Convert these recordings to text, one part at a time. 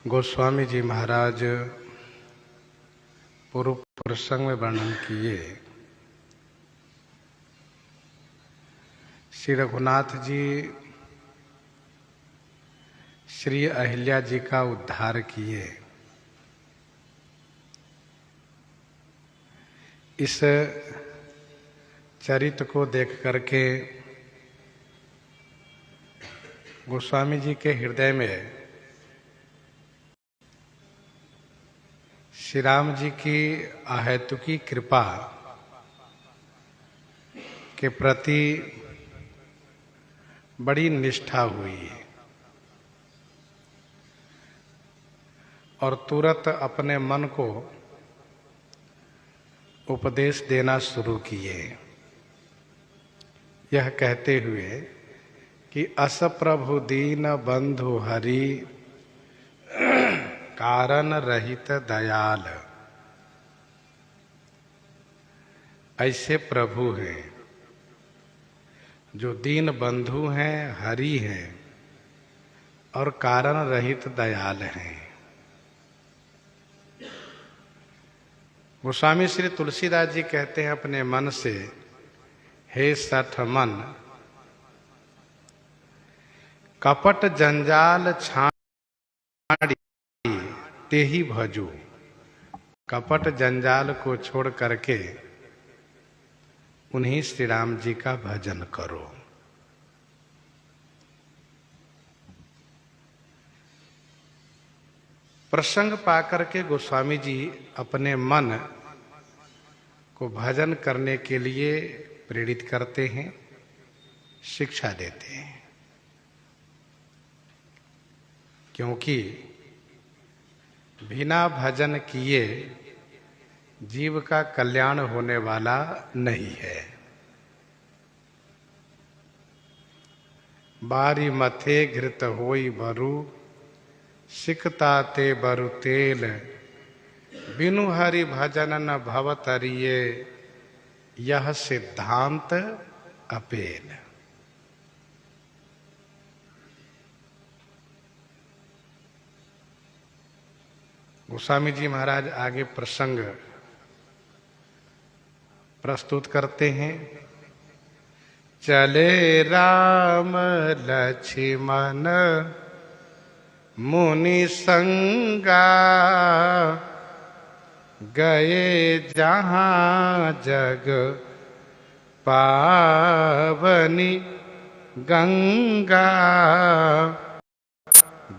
गोस्वामी जी महाराज पूर्व प्रसंग में वर्णन किए। श्री रघुनाथ जी श्री अहिल्या जी का उद्धार किए। इस चरित्र को देख करके गोस्वामी जी के हृदय में श्री राम जी की अहेतुकी कृपा के प्रति बड़ी निष्ठा हुई और तुरंत अपने मन को उपदेश देना शुरू किए, यह कहते हुए कि अस प्रभु दीन बंधु हरि कारण रहित दयाल। ऐसे प्रभु हैं जो दीन बंधु हैं, हरि हैं और कारण रहित दयाल हैं। गोस्वामी श्री तुलसीदास जी कहते हैं अपने मन से, हे सठ मन कपट जंजाल छाड़ी ते ही भजो। कपट जंजाल को छोड़ करके उन्हीं श्री राम जी का भजन करो। प्रसंग पाकर के गोस्वामी जी अपने मन को भजन करने के लिए प्रेरित करते हैं, शिक्षा देते हैं, क्योंकि बिना भजन किए जीव का कल्याण होने वाला नहीं है। बारी मथे घृत होई बरु सिकता ते बरु तेल। बिनु हरि भजन न भवतरिये यह सिद्धांत अपेल। गोस्वामी जी महाराज आगे प्रसंग प्रस्तुत करते हैं। चले राम लक्ष्मण मुनि संगा गए जहां जग पावनी गंगा।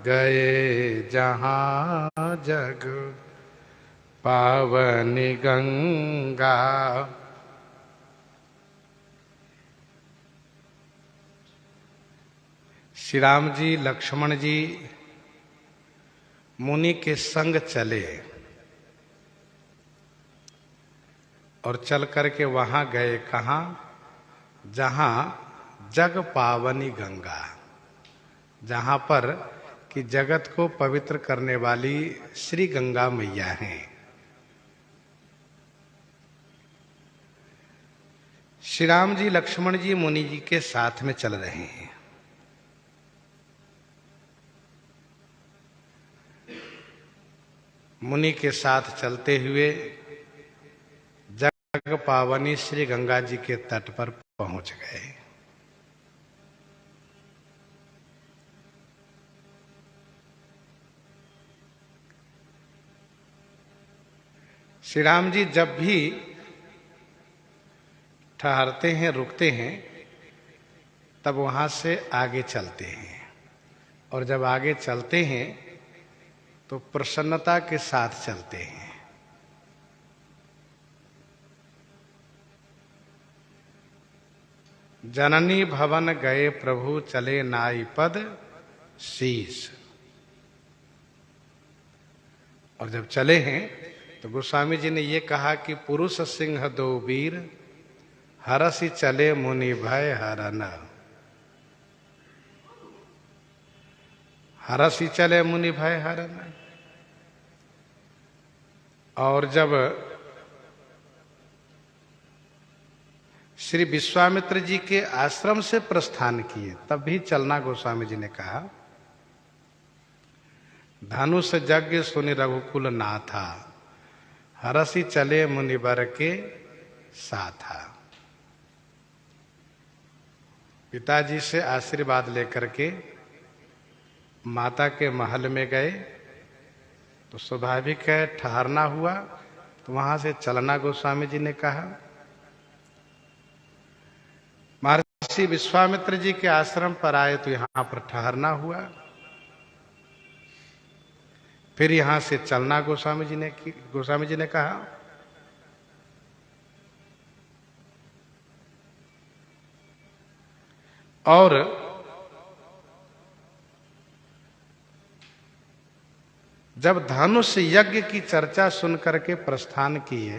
गए जहां जग पावनी गंगा। श्री राम जी लक्ष्मण जी मुनि के संग चले और चल करके वहां गए, कहां? जहां जग पावनी गंगा, जहां पर कि जगत को पवित्र करने वाली श्री गंगा मैया हैं। श्री राम जी लक्ष्मण जी मुनि जी के साथ में चल रहे हैं। मुनि के साथ चलते हुए जग पावनी श्री गंगा जी के तट पर पहुंच गए। श्री राम जी जब भी ठहरते हैं, रुकते हैं, तब वहां से आगे चलते हैं और जब आगे चलते हैं तो प्रसन्नता के साथ चलते हैं। जननी भवन गए प्रभु चले नाई पद शीस। और जब चले हैं तो गोस्वामी जी ने ये कहा कि पुरुष सिंह दो वीर हरसि चले मुनि भय हरन। हरसि चले मुनि भय हरन। और जब श्री विश्वामित्र जी के आश्रम से प्रस्थान किए तब भी चलना गोस्वामी जी ने कहा। धनुष यज्ञ सुनि रघुकुल नाथा, हरसि चले मुनिवर के साथा। पिताजी से आशीर्वाद लेकर के माता के महल में गए तो स्वाभाविक है ठहरना हुआ, तो वहां से चलना गोस्वामी जी ने कहा। महर्षि विश्वामित्र जी के आश्रम पर आए तो यहां पर ठहरना हुआ, फिर यहां से चलना गोस्वामी जी ने कहा। और जब धनुष यज्ञ की चर्चा सुनकर के प्रस्थान किए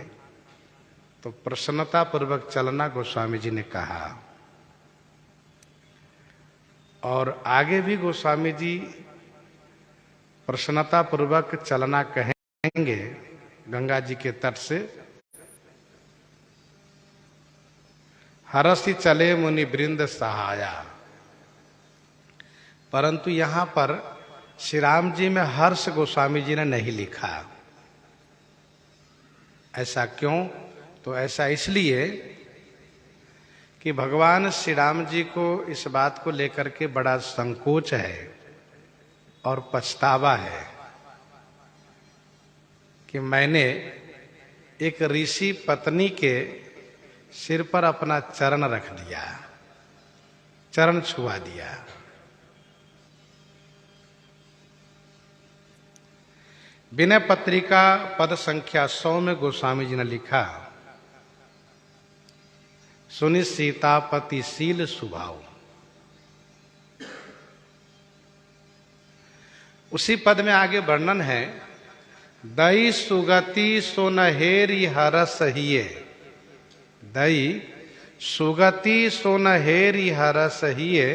तो प्रसन्नता पूर्वक चलना गोस्वामी जी ने कहा। और आगे भी गोस्वामी जी प्रसन्नता पूर्वक चलना कहेंगे गंगा जी के तट से। हरसि चले मुनि वृंद सहाया, परंतु यहां पर श्री राम जी में हर्ष गोस्वामी जी ने नहीं लिखा। ऐसा क्यों? तो ऐसा इसलिए कि भगवान श्री राम जी को इस बात को लेकर के बड़ा संकोच है और पछतावा है कि मैंने एक ऋषि पत्नी के सिर पर अपना चरण रख दिया, चरण छुआ दिया। विनय पत्रिका पद संख्या 100 में गोस्वामी जी ने लिखा, सुनि सीतापति शील सुभाव। उसी पद में आगे वर्णन है, दई सुगति सोनहेरी हरस हिये, दई सुगति सोनहेरी हरस हिये,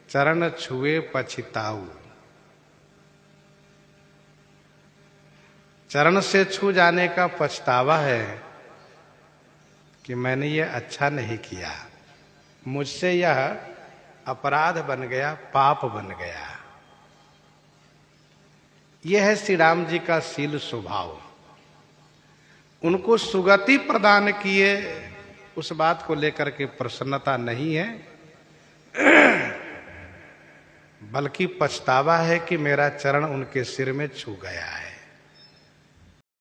चरण छुए पछिताऊ। चरण से छू जाने का पछतावा है कि मैंने ये अच्छा नहीं किया, मुझसे यह अपराध बन गया, पाप बन गया। यह है श्री राम जी का शील स्वभाव। उनको सुगति प्रदान किए उस बात को लेकर के प्रसन्नता नहीं है, बल्कि पछतावा है कि मेरा चरण उनके सिर में छू गया है।